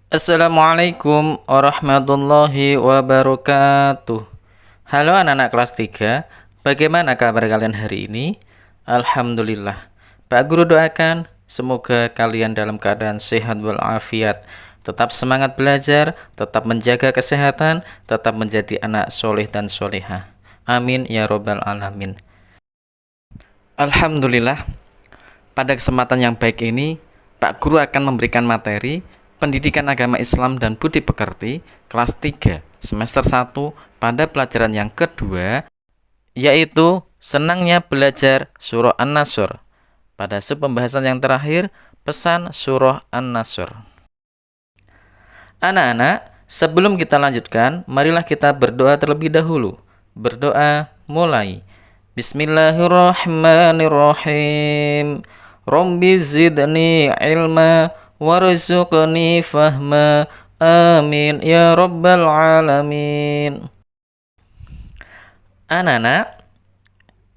Assalamualaikum warahmatullahi wabarakatuh. Halo anak-anak kelas 3, bagaimana kabar kalian hari ini? Alhamdulillah. Pak Guru doakan semoga kalian dalam keadaan sehat walafiat, tetap semangat belajar, tetap menjaga kesehatan, tetap menjadi anak soleh dan solehah. Amin ya robbal alamin. Alhamdulillah, pada kesempatan yang baik ini, Pak Guru akan memberikan materi Pendidikan Agama Islam dan Budi Pekerti kelas 3 semester 1 pada pelajaran yang kedua, yaitu senangnya belajar surah An-Nasr. Pada pembahasan yang terakhir, pesan surah An-Nasr. Anak-anak, sebelum kita lanjutkan, marilah kita berdoa terlebih dahulu. Berdoa mulai. Bismillahirrahmanirrahim. Rabbi zidni ilma warzuqni fahma. Amin ya rabbal alamin. Anak-anak,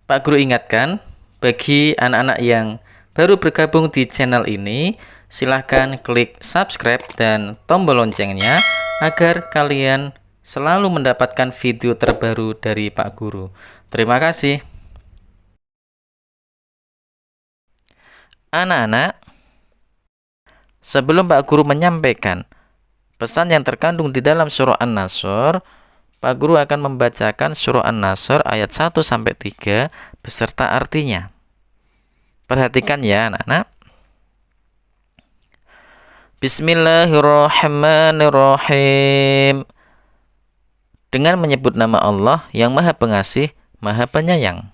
Pak Guru ingatkan, bagi anak-anak yang baru bergabung di channel ini, silahkan klik subscribe dan tombol loncengnya agar kalian selalu mendapatkan video terbaru dari Pak Guru. Terima kasih. Anak-anak, sebelum Pak Guru menyampaikan pesan yang terkandung di dalam surah An-Nasr, Pak Guru akan membacakan surah An-Nasr ayat 1-3 beserta artinya. Perhatikan ya anak-anak. Bismillahirrahmanirrahim. Dengan menyebut nama Allah yang Maha Pengasih, Maha Penyayang.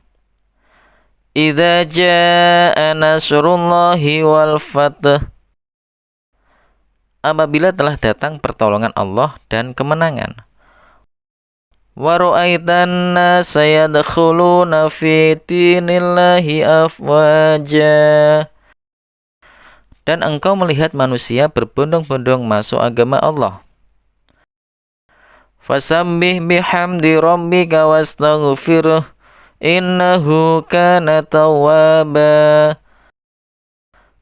Idza jaa nasrullahi wal fath. Apabila telah datang pertolongan Allah dan kemenangan. Wa ra'aitan nasa yadkhuluna fi dinillahi afwaja. Dan engkau melihat manusia berbondong-bondong masuk agama Allah. Fasabbih bihamdi rabbika wastaghfiruh innahu kana tawwaba.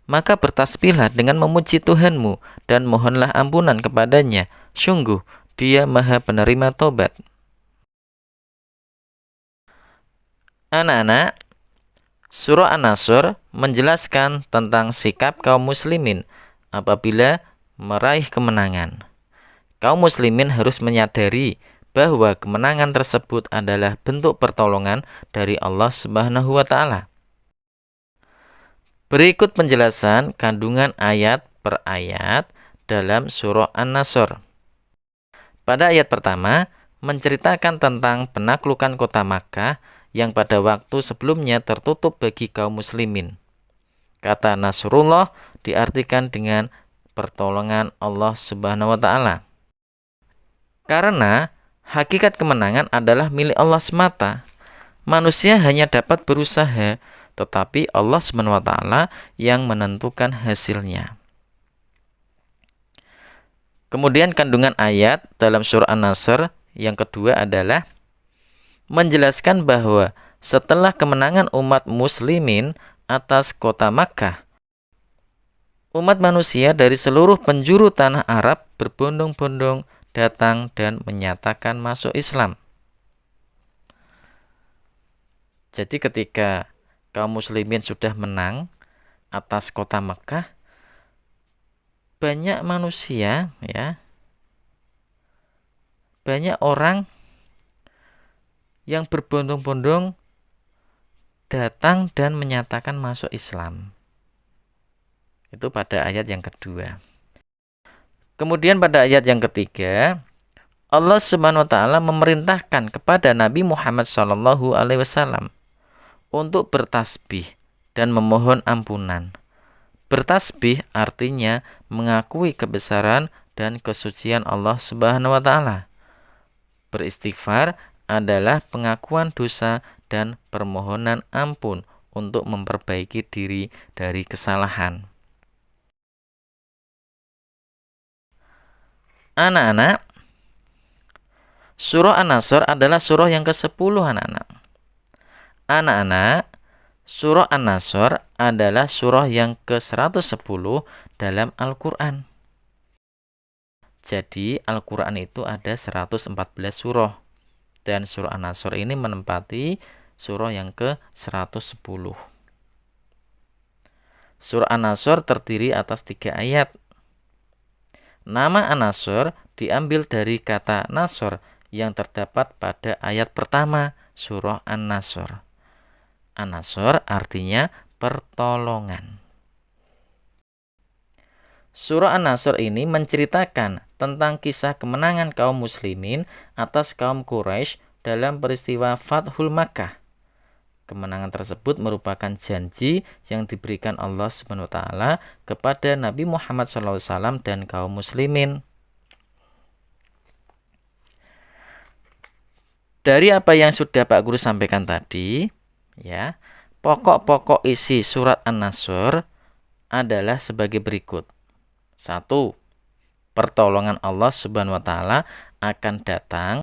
Maka bertasbihlah dengan memuji Tuhanmu dan mohonlah ampunan kepadanya. Sungguh Dia Maha Penerima Tobat. Anak-anak, surah An-Nasr menjelaskan tentang sikap kaum muslimin apabila meraih kemenangan. Kaum muslimin harus menyadari bahwa kemenangan tersebut adalah bentuk pertolongan dari Allah Subhanahu wa Ta'ala. Berikut penjelasan kandungan ayat per ayat dalam surah An-Nasr. Pada ayat pertama, menceritakan tentang penaklukan kota Makkah yang pada waktu sebelumnya tertutup bagi kaum muslimin. Kata Nasrullah diartikan dengan pertolongan Allah Subhanahu wa Ta'ala. Karena hakikat kemenangan adalah milik Allah semata. Manusia hanya dapat berusaha, tetapi Allah SWT yang menentukan hasilnya. Kemudian kandungan ayat dalam surah An-Nasr yang kedua adalah menjelaskan bahwa setelah kemenangan umat muslimin atas kota Makkah, umat manusia dari seluruh penjuru tanah Arab berbondong-bondong datang dan menyatakan masuk Islam. Jadi ketika kaum muslimin sudah menang atas kota Mekah, banyak manusia banyak orang yang berbondong-bondong datang dan menyatakan masuk Islam. Itu pada ayat yang kedua. Kemudian pada ayat yang ketiga, Allah Subhanahu wa Ta'ala memerintahkan kepada Nabi Muhammad SAW untuk bertasbih dan memohon ampunan. Bertasbih artinya mengakui kebesaran dan kesucian Allah Subhanahu wa Ta'ala. Beristighfar adalah pengakuan dosa dan permohonan ampun untuk memperbaiki diri dari kesalahan. Anak-anak, surah An-Nasr adalah surah yang ke-10 anak-anak. Anak-anak, surah An-Nasr adalah surah yang ke-110 dalam Al-Quran. Jadi Al-Quran itu ada 114 surah. Dan surah An-Nasr ini menempati surah yang ke-110. Surah An-Nasr terdiri atas 3 ayat. Nama An-Nasr diambil dari kata Nasr yang terdapat pada ayat pertama surah An-Nasr. An-Nasr artinya pertolongan. Surah An-Nasr ini menceritakan tentang kisah kemenangan kaum muslimin atas kaum Quraisy dalam peristiwa Fathul Makkah. Kemenangan tersebut merupakan janji yang diberikan Allah Subhanahu wa taala kepada Nabi Muhammad SAW dan kaum muslimin. Dari apa yang sudah Pak Guru sampaikan tadi, ya, pokok-pokok isi surat An-Nasr adalah sebagai berikut. 1. Pertolongan Allah Subhanahu wa taala akan datang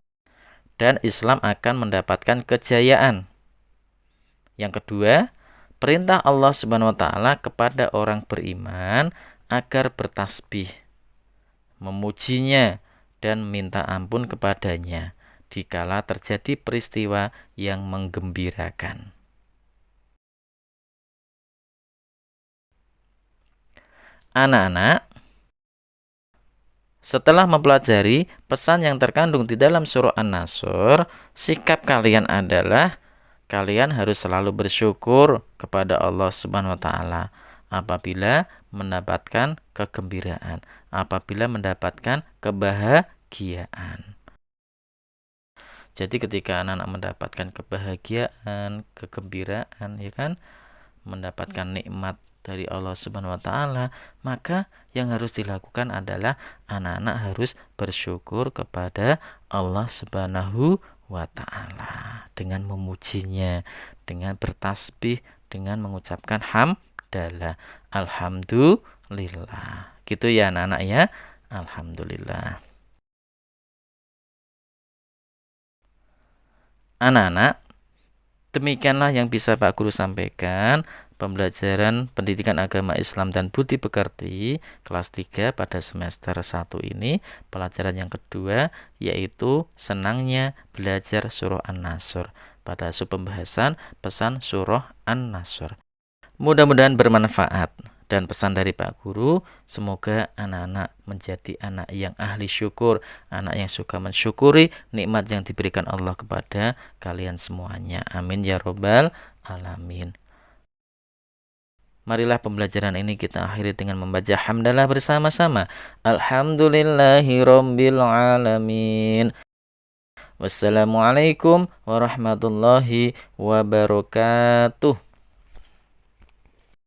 dan Islam akan mendapatkan kejayaan. Yang kedua, perintah Allah Subhanahu wa taala kepada orang beriman agar bertasbih, memujinya dan minta ampun kepadanya dikala terjadi peristiwa yang menggembirakan. Anak-anak, setelah mempelajari pesan yang terkandung di dalam surah An-Nasr, sikap kalian adalah kalian harus selalu bersyukur kepada Allah Subhanahu wa taala apabila mendapatkan kegembiraan, apabila mendapatkan kebahagiaan. Jadi ketika anak-anak mendapatkan kebahagiaan, kegembiraan, ya kan, mendapatkan nikmat dari Allah Subhanahu wa taala, maka yang harus dilakukan adalah anak-anak harus bersyukur kepada Allah Subhanahu wa taala dengan memujinya, dengan bertasbih, dengan mengucapkan hamdalah, alhamdulillah. Gitu ya anak-anak ya. Alhamdulillah. Anak-anak, demikianlah yang bisa Pak Guru sampaikan pembelajaran pendidikan agama Islam dan budi pekerti kelas 3 pada semester 1 ini. Pelajaran yang kedua yaitu senangnya belajar surah An-Nasr pada pembahasan pesan surah An-Nasr. Mudah-mudahan bermanfaat. Dan pesan dari Pak Guru, semoga anak-anak menjadi anak yang ahli syukur, anak yang suka mensyukuri nikmat yang diberikan Allah kepada kalian semuanya. Amin ya robbal alamin. Marilah pembelajaran ini kita akhiri dengan membaca hamdalah bersama-sama. Alhamdulillahirabbil alamin. Wassalamualaikum warahmatullahi wabarakatuh.